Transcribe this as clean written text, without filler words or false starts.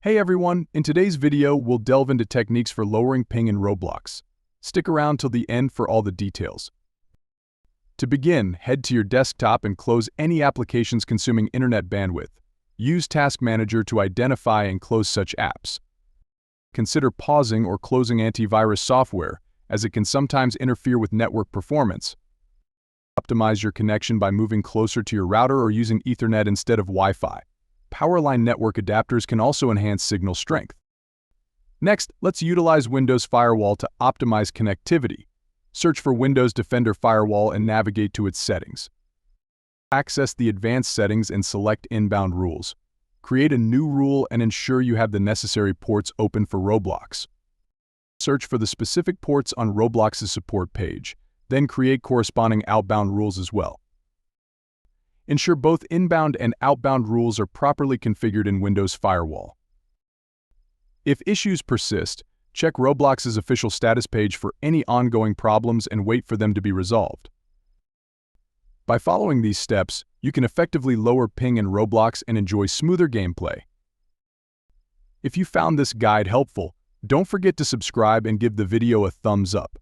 Hey everyone, in today's video we'll delve into techniques for lowering ping in Roblox. Stick around till the end for all the details. To begin, head to your desktop and close any applications consuming internet bandwidth. Use Task Manager to identify and close such apps. Consider pausing or closing antivirus software, as it can sometimes interfere with network performance. Optimize your connection by moving closer to your router or using Ethernet instead of Wi-Fi. Powerline network adapters can also enhance signal strength. Next, let's utilize Windows Firewall to optimize connectivity. Search for Windows Defender Firewall and navigate to its settings. Access the advanced settings and select inbound rules. Create a new rule and ensure you have the necessary ports open for Roblox. Search for the specific ports on Roblox's support page, then create corresponding outbound rules as well. Ensure both inbound and outbound rules are properly configured in Windows Firewall. If issues persist, check Roblox's official status page for any ongoing problems and wait for them to be resolved. By following these steps, you can effectively lower ping in Roblox and enjoy smoother gameplay. If you found this guide helpful, don't forget to subscribe and give the video a thumbs up.